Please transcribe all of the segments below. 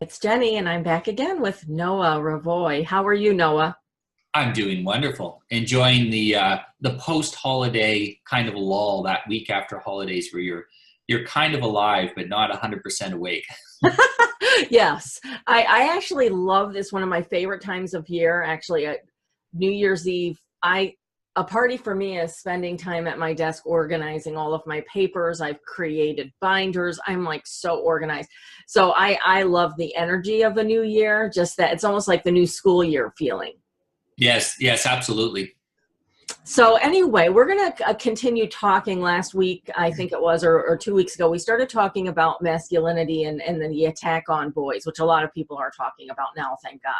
It's Jenny, and I'm back again with Noah Ravoy. How are you, Noah? I'm doing wonderful. Enjoying the post-holiday kind of lull that week after holidays where you're kind of alive but not 100% awake. Yes, I actually love this. One of my favorite times of year, actually, at New Year's Eve. A party for me is spending time at my desk organizing all of my papers. I've created binders. I'm like so organized. So I love the energy of the new year. Just that it's almost like the new school year feeling. Yes, yes, absolutely. So anyway, we're going to continue talking. Last week, I think it was, or 2 weeks ago, we started talking about masculinity and then the attack on boys, which a lot of people are talking about now, thank God.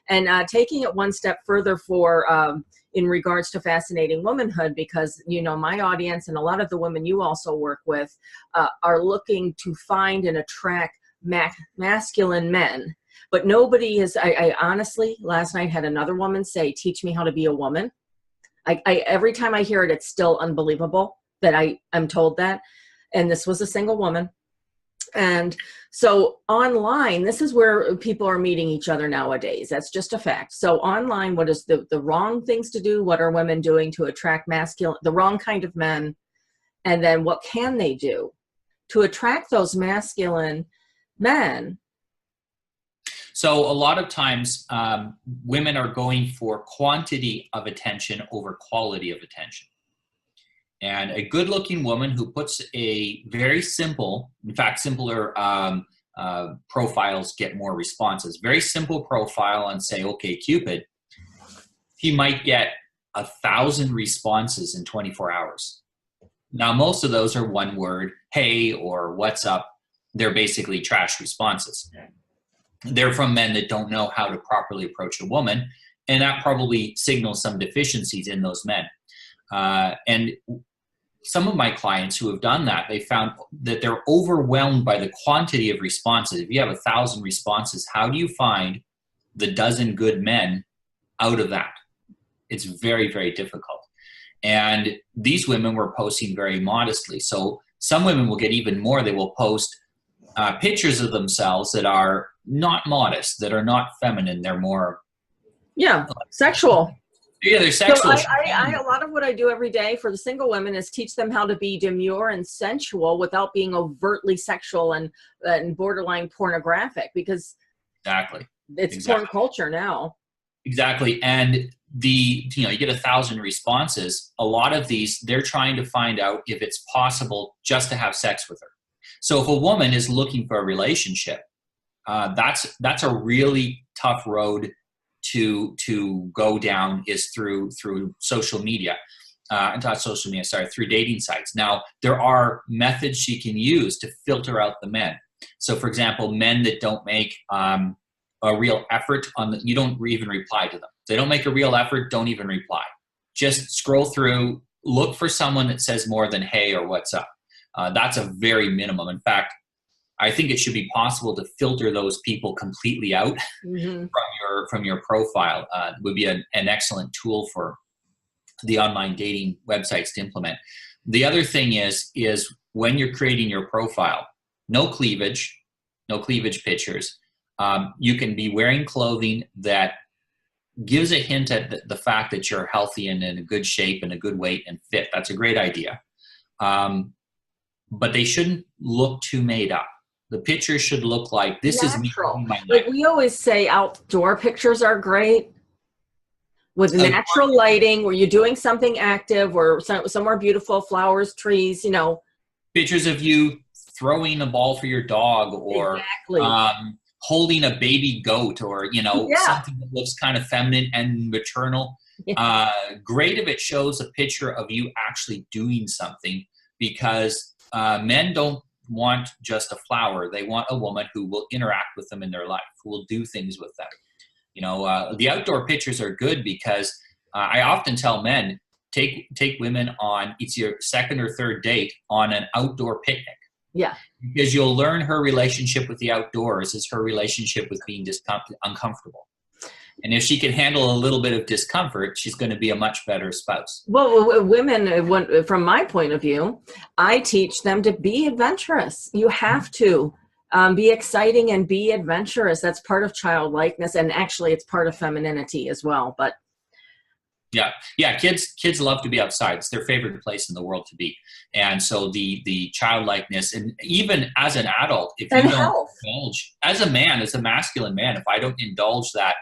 And taking it one step further for in regards to fascinating womanhood, because, you know, my audience and a lot of the women you also work with are looking to find and attract masculine men. But nobody is, I honestly, last night had another woman say, teach me how to be a woman. Every time I hear it, it's still unbelievable that I'm told that. And this was a single woman. And so online, this is where people are meeting each other nowadays. That's just a fact. So online, what is the wrong things to do? What are women doing to attract the wrong kind of men? And then what can they do to attract those masculine men? So a lot of times women are going for quantity of attention over quality of attention. And a good-looking woman who puts a very simple, in fact, simpler profiles get more responses. Very simple profile and say, okay, Cupid, he might get 1,000 responses in 24 hours. Now, most of those are one word, hey, or what's up. They're basically trash responses. They're from men that don't know how to properly approach a woman, and that probably signals some deficiencies in those men. And some of my clients who have done that, they found that they're overwhelmed by the quantity of responses. If you have 1,000 responses, how do you find the dozen good men out of that? It's very, very difficult. And these women were posting very modestly. So some women will get even more. They will post pictures of themselves that are not modest, that are not feminine. They're more Sexual. Yeah, they're So sexual. a lot of what I do every day for the single women is teach them how to be demure and sensual without being overtly sexual and borderline pornographic, because Exactly. it's porn culture now. Exactly. And you get 1,000 responses. A lot of these, they're trying to find out if it's possible just to have sex with her. So if a woman is looking for a relationship, that's a really tough road to go down, is through social media, through dating sites. Now, there are methods she can use to filter out the men. So, for example, men that don't make a real effort you don't even reply to them. If they don't make a real effort, don't even reply. Just scroll through, look for someone that says more than hey or what's up. That's a very minimum. In fact, I think it should be possible to filter those people completely out from your profile. It would be an excellent tool for the online dating websites to implement. The other thing is when you're creating your profile, no cleavage pictures. You can be wearing clothing that gives a hint at the fact that you're healthy and in a good shape and a good weight and fit. That's a great idea. But they shouldn't look too made up. The picture should look like this natural. is me. Like we always say, outdoor pictures are great with natural lighting, where you're doing something active or somewhere beautiful, flowers, trees, you know. Pictures of you throwing a ball for your dog, or holding a baby goat, or something that looks kind of feminine and maternal. Great if it shows a picture of you actually doing something, because men don't want just a flower. They want a woman who will interact with them in their life, who will do things with them. The outdoor pictures are good because I often tell men, take women on, it's your second or third date, on an outdoor picnic. Yeah. Because you'll learn her relationship with the outdoors is her relationship with being uncomfortable. And if she can handle a little bit of discomfort, she's going to be a much better spouse. Well, women, from my point of view, I teach them to be adventurous. You have to Be exciting and be adventurous. That's part of childlikeness, and actually it's part of femininity as well. But yeah, kids love to be outside. It's their favorite place in the world to be. And so the childlikeness, and even as an adult, if you don't indulge, as a man, as a masculine man, if I don't indulge that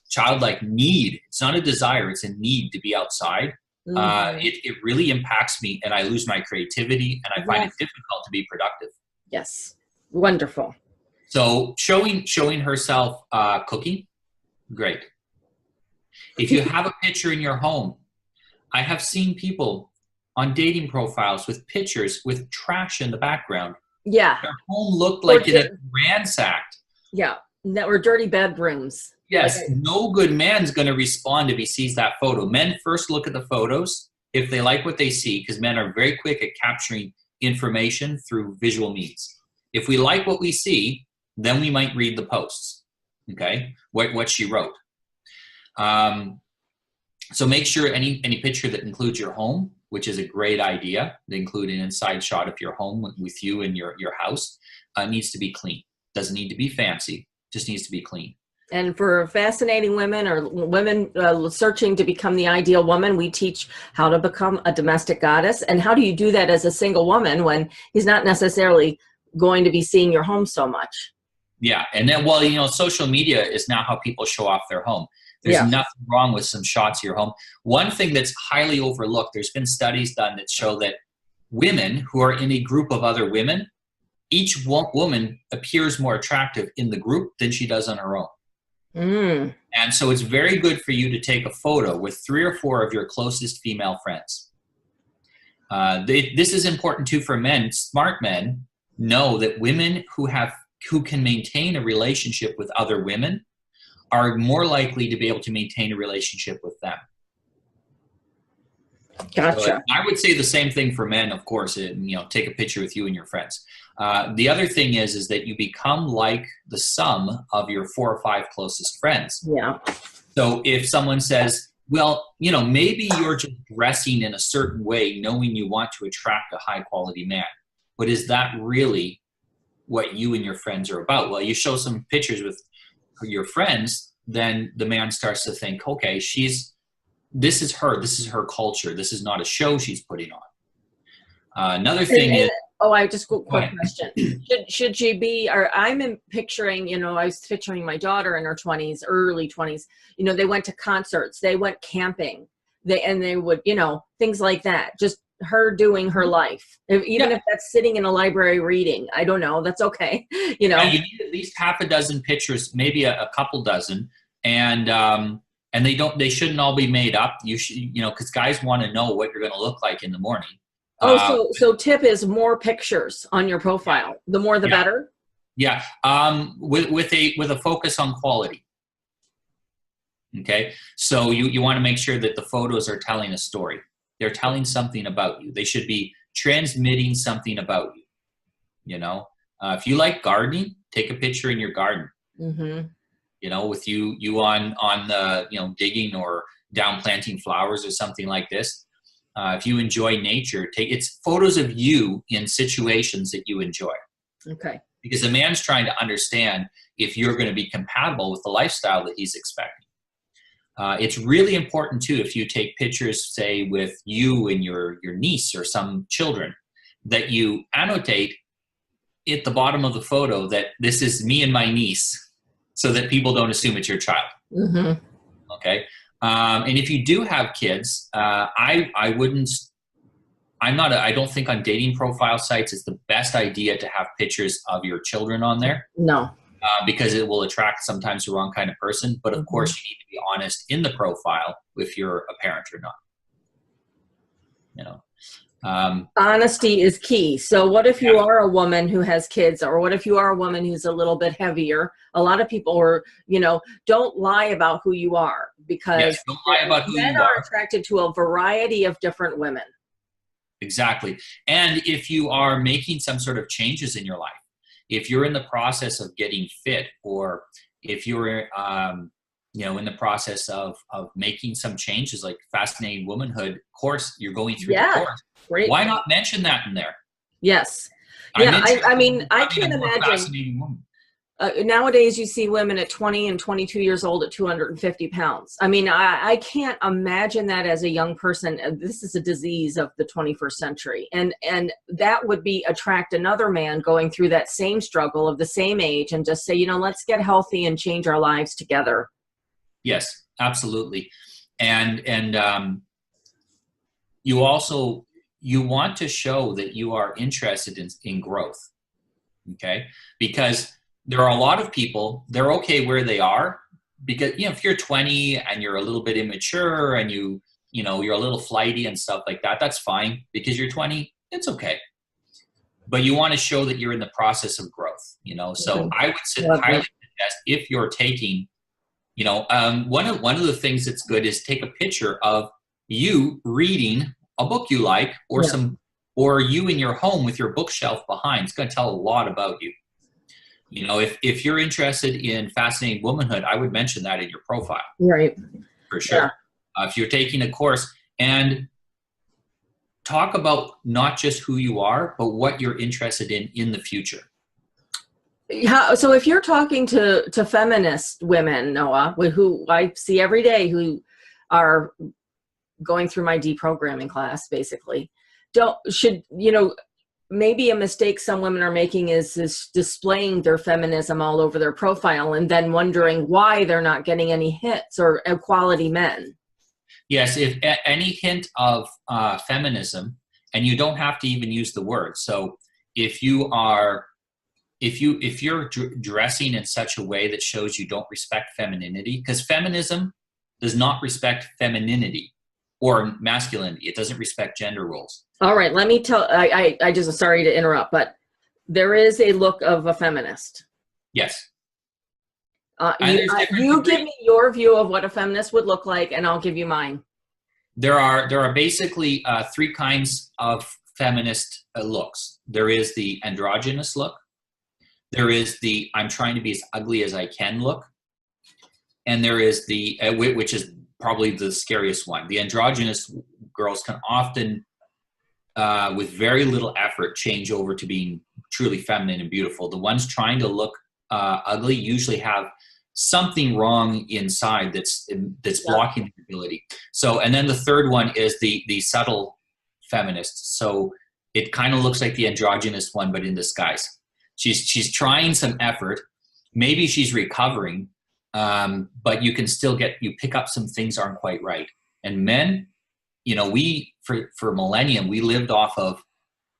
childlike need, it's not a desire, it's a need to be outside. It really impacts me, and I lose my creativity, and I find it difficult to be productive. Yes. Wonderful. So showing herself cooking, great. If you have a picture in your home, I have seen people on dating profiles with pictures with trash in the background. Yeah. Their home looked like it had ransacked. Yeah. That were dirty bedrooms. Yes. No good man's going to respond if he sees that photo. Men first look at the photos if they like what they see, because men are very quick at capturing information through visual means. If we like what we see, then we might read the posts, okay, what she wrote. So make sure any picture that includes your home, which is a great idea, to include an inside shot of your home with you and your house, needs to be clean. Doesn't need to be fancy, just needs to be clean. And for fascinating women or women searching to become the ideal woman, we teach how to become a domestic goddess. And how do you do that as a single woman when he's not necessarily going to be seeing your home so much? Yeah. And then, well, social media is now how people show off their home. There's nothing wrong with some shots of your home. One thing that's highly overlooked, there's been studies done that show that women who are in a group of other women, each woman appears more attractive in the group than she does on her own. And so it's very good for you to take a photo with 3 or 4 of your closest female friends. This is important too for men. Smart men know that women who can maintain a relationship with other women are more likely to be able to maintain a relationship with them. Gotcha. So I would say the same thing for men, of course. Take a picture with you and your friends. The other thing is that you become like the sum of your 4 or 5 closest friends. Yeah. So if someone says, well, maybe you're just dressing in a certain way, knowing you want to attract a high quality man, but is that really what you and your friends are about? Well, you show some pictures with your friends, then the man starts to think, okay, this is her culture. This is not a show she's putting on. Another thing is, I just quick question. Should she be, or I'm picturing, I was picturing my daughter in her 20s, early 20s, they went to concerts, they went camping, they would, things like that. Just her doing her life, even if that's sitting in a library reading. I don't know, that's okay. You need at least half a dozen pictures, maybe a couple dozen, and they shouldn't all be made up. You should, because guys want to know what you're going to look like in the morning. So tip is more pictures on your profile. The more the better. Yeah. With a focus on quality. Okay. So you want to make sure that the photos are telling a story. They're telling something about you. They should be transmitting something about you. If you like gardening, take a picture in your garden. Mm-hmm. With you on the digging or down planting flowers or something like this. If you enjoy nature, it's photos of you in situations that you enjoy. Okay. Because a man's trying to understand if you're going to be compatible with the lifestyle that he's expecting. It's really important too, if you take pictures, say, with you and your niece or some children, that you annotate at the bottom of the photo that this is me and my niece, so that people don't assume it's your child. Mm-hmm. Okay. And if you do have kids, I don't think on dating profile sites it's the best idea to have pictures of your children on there. No. Because it will attract sometimes the wrong kind of person. But of course, you need to be honest in the profile if you're a parent or not. Honesty is key. So what if you are a woman who has kids, or what if you are a woman who's a little bit heavier? A lot of people don't lie about who you are, because don't lie about who men you are. Attracted to a variety of different women. Exactly. And if you are making some sort of changes in your life, if you're in the process of getting fit, or if you're in the process of making some changes, like Fascinating Womanhood course, you're going through the course. Great. Why not mention that in there? Yes. I'm Yeah, interested I mean, in I becoming can't a more imagine. fascinating woman. Nowadays, you see women at 20 and 22 years old at 250 pounds. I mean, I can't imagine that as a young person. This is a disease of the 21st century. And that would be attract another man going through that same struggle of the same age and just say, you know, let's get healthy and change our lives together. Yes, absolutely. And you also, you want to show that you are interested in growth. Okay. Because there are a lot of people, they're okay where they are because, you know, if you're 20 and you're a little bit immature and you know, you're a little flighty and stuff like that, that's fine because you're 20, it's okay. But you want to show that you're in the process of growth, you know? So I would highly suggest if you're taking, you know, one of the things that's good is take a picture of you reading a book you like or Yeah. or you in your home with your bookshelf behind. It's going to tell a lot about you. You know, if you're interested in fascinating womanhood, I would mention that in your profile. Right. For sure. Yeah. If you're taking a course, and talk about not just who you are, but what you're interested in the future. Yeah. So if you're talking to feminist women, Noah, who I see every day, who are going through my deprogramming class, basically, you know, maybe a mistake some women are making is displaying their feminism all over their profile and then wondering why they're not getting any hits or quality men. Yes, if any hint of feminism, and you don't have to even use the word. So if you are, if you're dressing in such a way that shows you don't respect femininity, because feminism does not respect femininity or masculinity. It doesn't respect gender roles. All right, let me tell, I just, sorry to interrupt, but there is a look of a feminist. Yes. You give me your view of what a feminist would look like, and I'll give you mine. There are basically three kinds of feminist looks. There is the androgynous look. There is the I'm trying to be as ugly as I can look. And there is the, which is probably the scariest one. The androgynous girls can often, with very little effort, change over to being truly feminine and beautiful. The ones trying to look ugly usually have something wrong inside that's blocking the ability. So, and then the third one is the subtle feminist. So it kind of looks like the androgynous one, but in disguise. She's trying some effort. Maybe she's recovering, but you can still you pick up some things aren't quite right. And men, you know, for millennium, we lived off of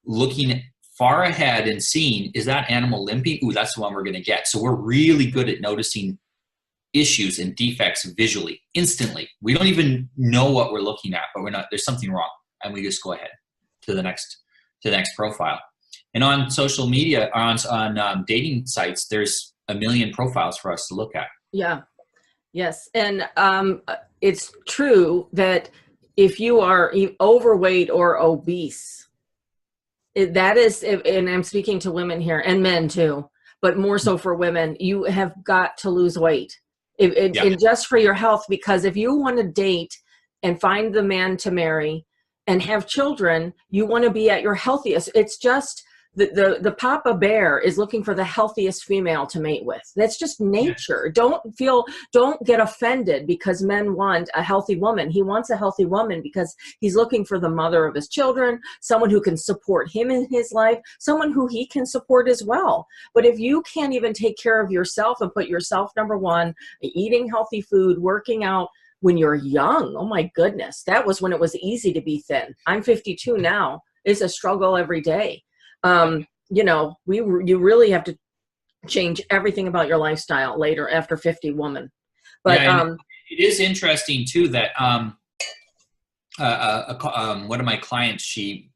looking far ahead and seeing, is that animal limping? Ooh, that's the one we're going to get. So we're really good at noticing issues and defects visually, instantly. We don't even know what we're looking at, but there's something wrong. And we just go ahead to the next profile. And on social media, on dating sites, there's a million profiles for us to look at. Yeah. Yes. And it's true that if you are overweight or obese, that is, and I'm speaking to women here and men too, but more so for women, you have got to lose weight. And just for your health, because if you want to date and find the man to marry and have children, you want to be at your healthiest. It's just the Papa Bear is looking for the healthiest female to mate with. That's just nature. Don't get offended because men want a healthy woman. He wants a healthy woman because he's looking for the mother of his children, someone who can support him in his life, someone who he can support as well. But if you can't even take care of yourself and put yourself number one, eating healthy food, working out when you're young, oh my goodness, that was when it was easy to be thin. I'm 52 now. It's a struggle every day. You know, you really have to change everything about your lifestyle later after 50, woman. But it is interesting too that one of my clients, she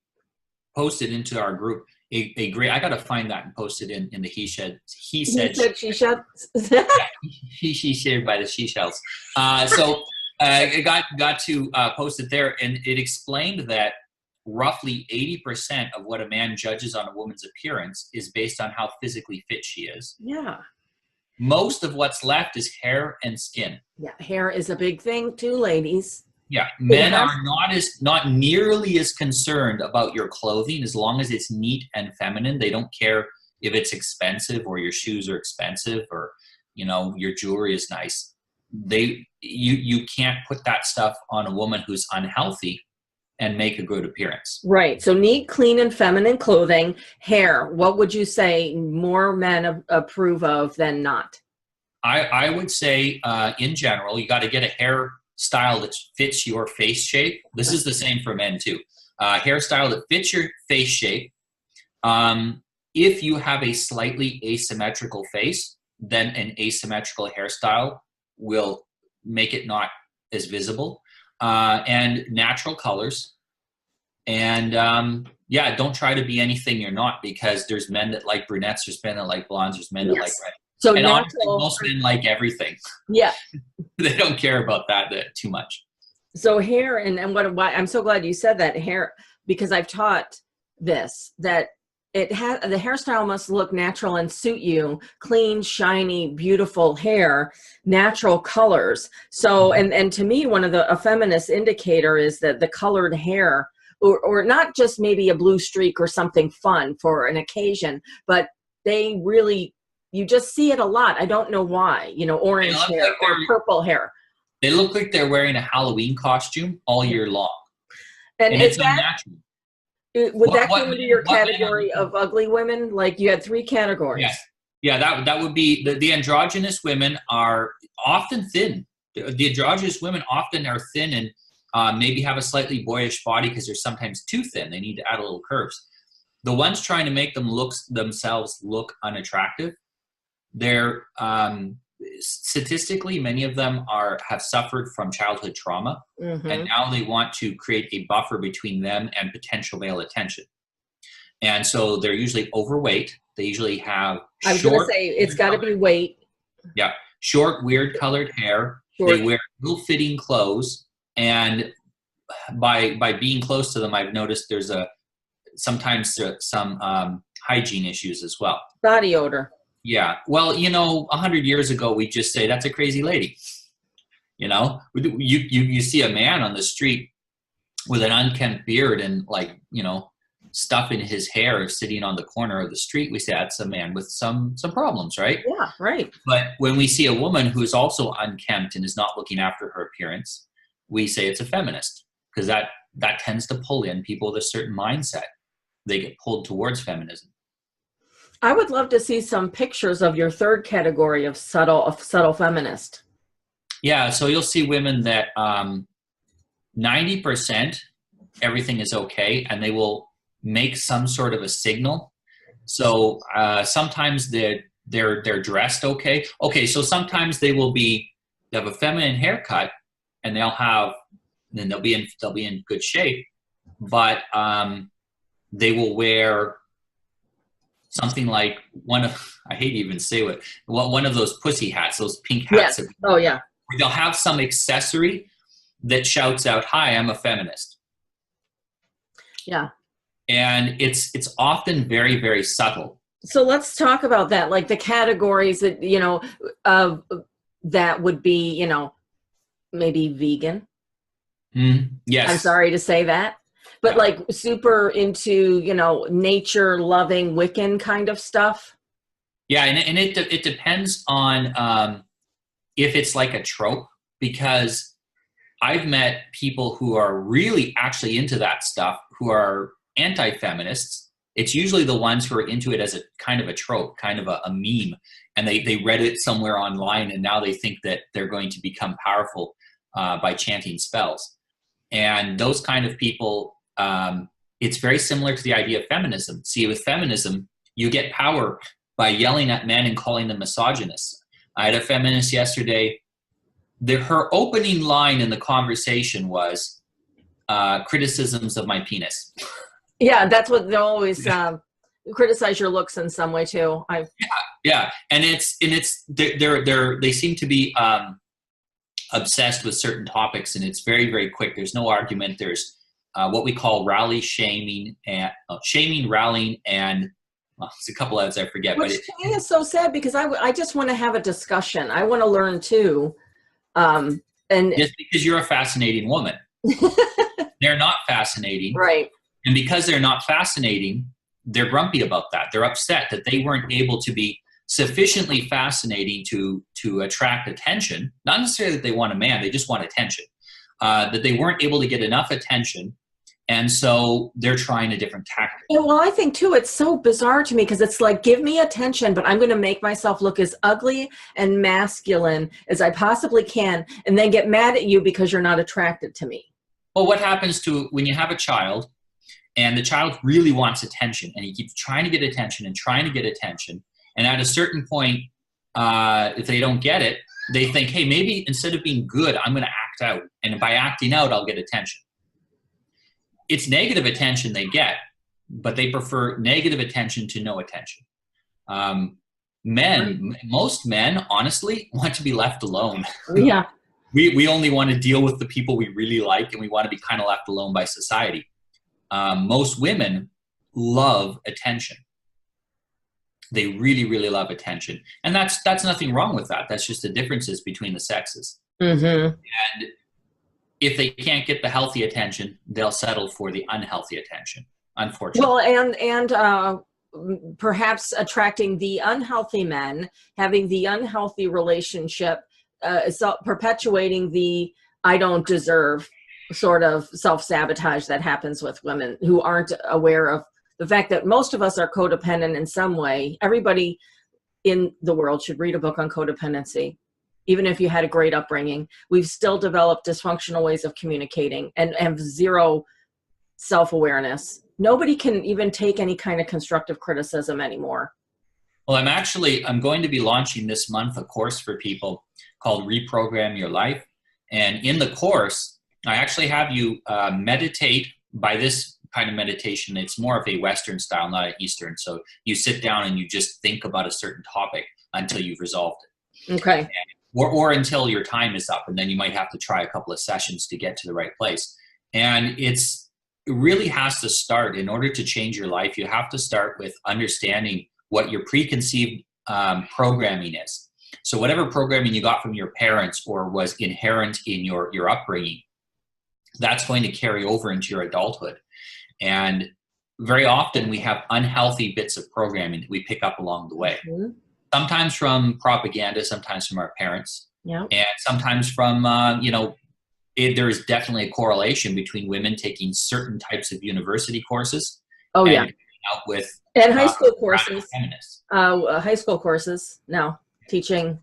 posted into our group a great. I got to find that and post it in the he said she said she said she shared by the she shells. So it got to post it there, and it explained that roughly 80% of what a man judges on a woman's appearance is based on how physically fit she is. Yeah. Most of what's left is hair and skin. Yeah, hair is a big thing too, ladies. Yeah, It men has, are not nearly as concerned about your clothing as long as it's neat and feminine. They don't care if it's expensive or your shoes are expensive or your jewelry is nice. You can't put that stuff on a woman who's unhealthy and make a good appearance. right. So neat, clean, and feminine clothing. Hair, what would you say more men approve of than not? I would say, in general, you got to get a hairstyle that fits your face shape. This is the same for men too. Hairstyle that fits your face shape. If you have a slightly asymmetrical face, then an asymmetrical hairstyle will make it not as visible. And natural colors. And yeah, don't try to be anything you're not, because there's men that like brunettes, there's men that like blondes, there's men that like red. So And honestly, natural, most men like everything. yeah. They don't care about that too much. So hair, and why I'm so glad you said that, hair, because I've taught this, that the hairstyle must look natural and suit you. Clean, shiny, beautiful hair, natural colors. So, and to me, a feminist indicator is that the colored hair, or not just maybe a blue streak or something fun for an occasion, but they really, you just see it a lot. I don't know why, orange hair or purple hair. They look like they're wearing a Halloween costume all year long. And it's unnatural. Would that go into your category of ugly women? Like you had 3 categories. Yes. Yeah, that would be the androgynous women are often thin. The androgynous women often are thin and maybe have a slightly boyish body because they're sometimes too thin. They need to add a little curves. The ones trying to make themselves look unattractive, they're statistically, many of them have suffered from childhood trauma, and now they want to create a buffer between them and potential male attention. And so they're usually overweight. They usually have I was going to say, it's got to be weight. Yeah. Short, weird colored hair. Short. They wear ill-fitting clothes. And by being close to them, I've noticed there's sometimes some hygiene issues as well. Body odor. Yeah. Well, 100 years ago, we just say that's a crazy lady. You see a man on the street with an unkempt beard and stuff in his hair sitting on the corner of the street. We say that's a man with some problems, right? Yeah, right. But when we see a woman who's also unkempt and is not looking after her appearance, we say it's a feminist, because that tends to pull in people with a certain mindset. They get pulled towards feminism. I would love to see some pictures of your third category of subtle feminist. Yeah, so you'll see women that 90% everything is okay, and they will make some sort of a signal. So sometimes they're dressed okay. Okay, so sometimes they have a feminine haircut, and they'll be in good shape, but they will wear something like I hate to even say one of those pussy hats, those pink hats. Yes. Oh yeah. They'll have some accessory that shouts out, "Hi, I'm a feminist." Yeah. And it's often very, very subtle. So let's talk about that, like the categories that, that would be, maybe vegan. Yes. I'm sorry to say that. But like super into, nature loving Wiccan kind of stuff. Yeah. And it depends on if it's like a trope, because I've met people who are really actually into that stuff who are anti-feminists. It's usually the ones who are into it as a kind of a trope, kind of a meme, and they read it somewhere online, and now they think that they're going to become powerful by chanting spells. And those kind of people, it's very similar to the idea of feminism. See, with feminism, you get power by yelling at men and calling them misogynists. I had a feminist yesterday. Her opening line in the conversation was criticisms of my penis. Yeah, that's what they always criticize your looks in some way too. Yeah, and they seem to be obsessed with certain topics, and it's very, very quick. There's no argument. There's what we call rally shaming and shaming, rallying, and it's a couple others I forget. Which to me is so sad, because I just want to have a discussion. I want to learn too. And just because you're a fascinating woman. They're not fascinating. Right. And because they're not fascinating, they're grumpy about that. They're upset that they weren't able to be sufficiently fascinating to attract attention. Not necessarily that they want a man, they just want attention. That they weren't able to get enough attention, and so they're trying a different tactic. Yeah, well, I think too, it's so bizarre to me because it's like, give me attention, but I'm going to make myself look as ugly and masculine as I possibly can, and then get mad at you because you're not attracted to me. Well, what happens to when you have a child and the child really wants attention and he keeps trying to get attention and trying to get attention, and at a certain point, if they don't get it, they think, hey, maybe instead of being good, I'm going to act out, and by acting out, I'll get attention. It's negative attention they get, but they prefer negative attention to no attention. Most men, honestly, want to be left alone. Yeah. We only want to deal with the people we really like, and we want to be kind of left alone by society. Most women love attention. They really, really love attention. And that's nothing wrong with that. That's just the differences between the sexes. Mm-hmm. And if they can't get the healthy attention, they'll settle for the unhealthy attention, unfortunately. Well, and perhaps attracting the unhealthy men, having the unhealthy relationship, perpetuating the I don't deserve sort of self-sabotage that happens with women who aren't aware of the fact that most of us are codependent in some way. Everybody in the world should read a book on codependency. Even if you had a great upbringing, we've still developed dysfunctional ways of communicating and have zero self-awareness. Nobody can even take any kind of constructive criticism anymore. Well, I'm going to be launching this month a course for people called Reprogram Your Life. And in the course, I actually have you meditate by this kind of meditation. It's more of a Western style, not an Eastern. So you sit down and you just think about a certain topic until you've resolved it. Okay. Or until your time is up, and then you might have to try a couple of sessions to get to the right place. And it really has to start, in order to change your life, you have to start with understanding what your preconceived programming is. So whatever programming you got from your parents or was inherent in your upbringing, that's going to carry over into your adulthood. And very often we have unhealthy bits of programming that we pick up along the way. Mm-hmm. Sometimes from propaganda, sometimes from our parents, and sometimes from, there is definitely a correlation between women taking certain types of university courses. Oh, yeah. Out with and high school courses. High school courses now teaching,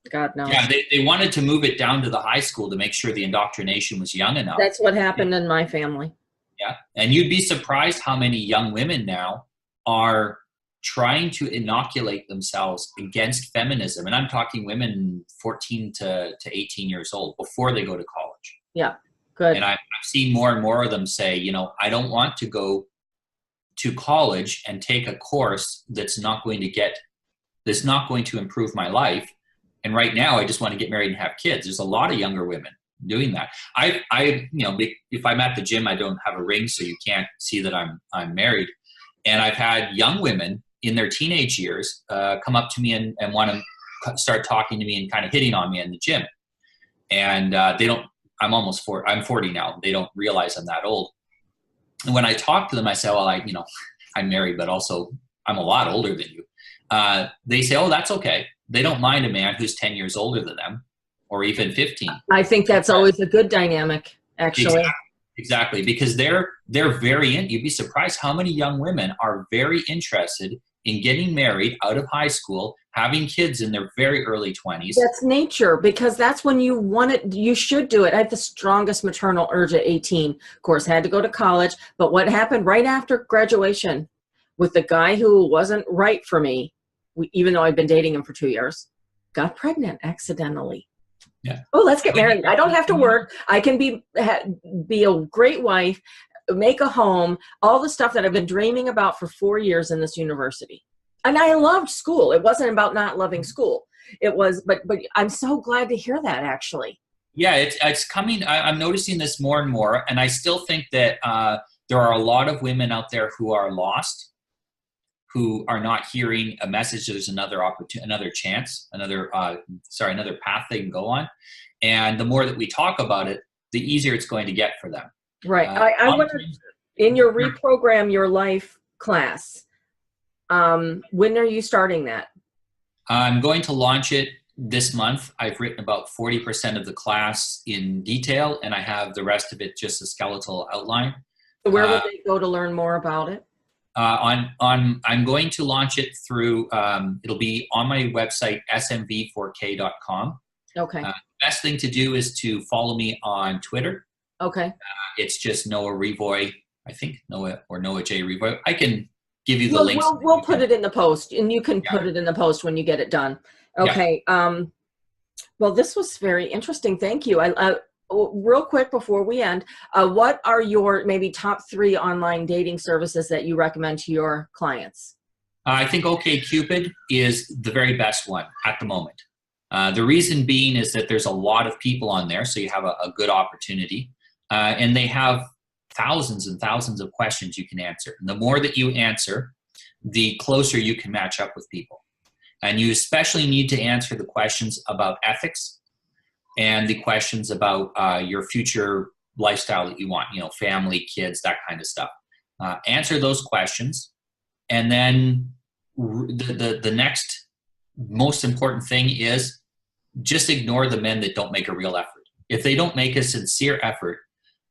God knows. Yeah, they wanted to move it down to the high school to make sure the indoctrination was young enough. That's what happened in my family. Yeah, and you'd be surprised how many young women now are trying to inoculate themselves against feminism. And I'm talking women 14 to 18 years old before they go to college. Yeah, good. And I've seen more and more of them say, I don't want to go to college and take a course that's not going to improve my life. And right now I just want to get married and have kids. There's a lot of younger women doing that. If I'm at the gym, I don't have a ring, so you can't see that I'm married. And I've had young women in their teenage years come up to me and want to start talking to me and kind of hitting on me in the gym. And they don't, I'm 40 now. They don't realize I'm that old. And when I talk to them, I say, well, I'm married, but also I'm a lot older than you. They say, oh, that's okay. They don't mind a man who's 10 years older than them, or even 15. I think that's always a good dynamic, actually. Exactly, because they're very you'd be surprised how many young women are very interested in getting married out of high school, having kids in their very early 20s. That's nature, because that's when you want it. You should do it. I had the strongest maternal urge at 18. Of course, had to go to college. But what happened right after graduation with the guy who wasn't right for me, even though I'd been dating him for 2 years, got pregnant accidentally. Yeah. Oh, let's get married. I don't have to work. I can be a great wife, make a home, all the stuff that I've been dreaming about for 4 years in this university. And I loved school. It wasn't about not loving school. It was, but I'm so glad to hear that, actually. Yeah, it's coming. I'm noticing this more and more. And I still think that there are a lot of women out there who are lost, who are not hearing a message that there's another opportunity, another chance, another path they can go on. And the more that we talk about it, the easier it's going to get for them. Right. I want to, in your Reprogram Your Life class, when are you starting that? I'm going to launch it this month. I've written about 40% of the class in detail, and I have the rest of it just a skeletal outline. So where will they go to learn more about it? I'm going to launch it through, it'll be on my website, smv4k.com. Okay. Best thing to do is to follow me on Twitter. Okay. It's just Noah Revoy, I think, Noah or Noah J. Revoy. I can give you the links. We'll put it in the post, and you can put it in the post when you get it done. Okay. Yeah. Well, this was very interesting. Thank you. Real quick before we end, what are your maybe top 3 online dating services that you recommend to your clients? I think OkCupid is the very best one at the moment. The reason being is that there's a lot of people on there, so you have a good opportunity. And they have thousands and thousands of questions you can answer. And the more that you answer, the closer you can match up with people. And you especially need to answer the questions about ethics and the questions about your future lifestyle that you want, you know, family, kids, that kind of stuff. Answer those questions. And then the next most important thing is just ignore the men that don't make a real effort. If they don't make a sincere effort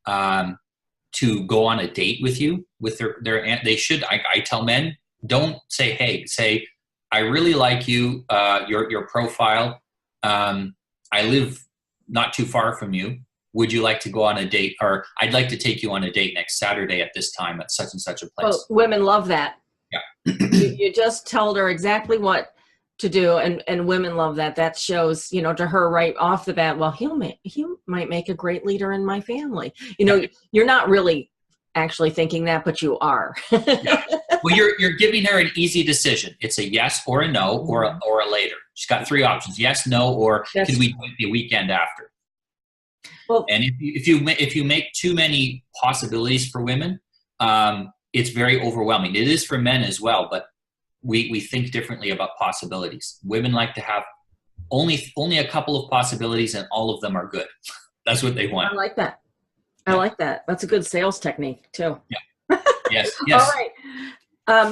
to go on a date with you, with they should. I tell men, don't say, hey, say, I really like you, your profile. I live not too far from you. Would you like to go on a date? Or I'd like to take you on a date next Saturday at this time at such and such a place. Well, women love that. Yeah. you just told her exactly what to do, and women love that. That shows, you know, to her right off the bat, well, he might make a great leader in my family. You know, you're not really actually thinking that, but you are. Yeah. Well, you're giving her an easy decision. It's a yes or a no or a later. She's got 3 options: yes, no, or could we do it the weekend after? Well, and if you make too many possibilities for women, it's very overwhelming. It is for men as well, but we think differently about possibilities. Women like to have only a couple of possibilities, and all of them are good. That's what they want. I like that. I like that. That's a good sales technique too. Yeah. Yes. Yes. All right.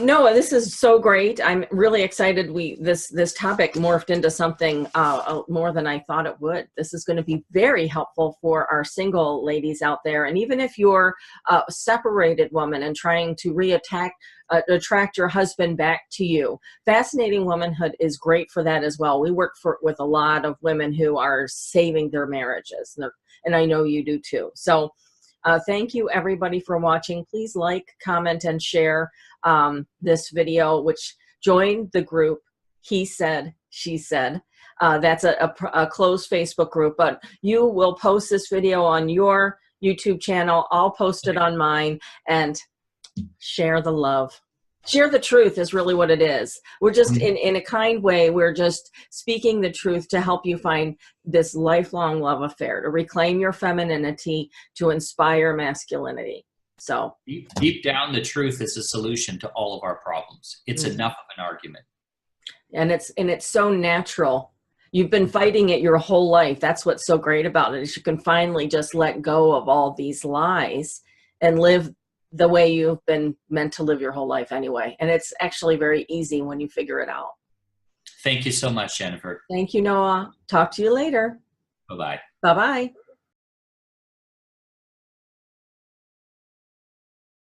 Noah, this is so great. I'm really excited. This topic morphed into something more than I thought it would. This is going to be very helpful for our single ladies out there. And even if you're a separated woman and trying to attract your husband back to you, Fascinating Womanhood is great for that as well. We work with a lot of women who are saving their marriages, and I know you do too. So thank you everybody for watching. Please like, comment, and share this video, which join the group He Said, She Said. That's a closed Facebook group, but you will post this video on your YouTube channel. I'll post it on mine, and share the love. Share the truth is really what it is. We're just in a kind way, we're just speaking the truth to help you find this lifelong love affair, to reclaim your femininity, to inspire masculinity. So deep down, the truth is a solution to all of our problems. It's enough of an argument. And it's so natural. You've been fighting it your whole life. That's what's so great about it, is you can finally just let go of all these lies and live the way you've been meant to live your whole life anyway. And it's actually very easy when you figure it out. Thank you so much, Jennifer. Thank you, Noah. Talk to you later. Bye-bye. Bye-bye.